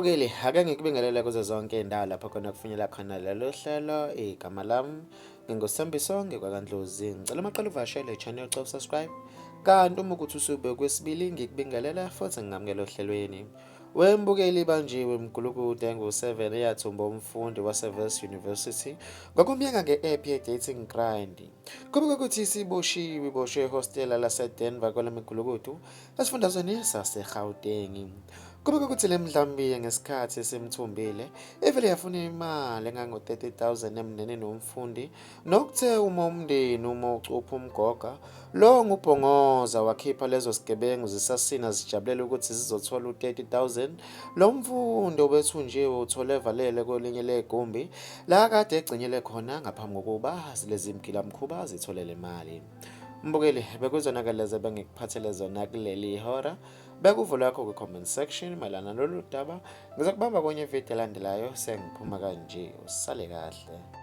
Mbukeli, ake ngikubingelele kuzo zonke iy'ndawo lapho khona kufinyela khona lelo hlelo. Igama lami nginguSambiso ngikwaKandlozi. Ngicela amaqela uvashele i-channel yocela subscribe. Kanti uma ukuthi usube kwesibili ngikubingelela futhi ngingamukela ohlelweni. Wembukeli abanjiwe mgulukude engu-7 eyathumba umfundi wase-Wase University ngokumyeka nge-app ye-dating grind. Kube ukuthi iboshwe ehostela lase-Denver kweleMigulukudu esifundazweni sase-Gauteng. Kube ukuthi le mdlambiye ngesikhathi esemthumbile evele yafuna imali engango-30,000 emndenini womfundi, nokuthe uma umndeni uma ucupha umgoga lo ngubhongoza wakhipha lezo sigebengu zisasina zijabulela ukuthi zizothola u-30,000. Lo mfundi obethunjiwe uthole evalele kwelinye legumbi la kade egcinyele khona ngaphambi kokuba lezi mgilamkhuba zitholele imali. Mbukeli, bekuzona-ke lezi bengikuphathele zona kuleli hora. Bekuvo lakho ku-comment section mayelana nalolu daba. Ngizokubamba kwenye ividiyo elandelayo. Sengiphuma kanje, usale kahle.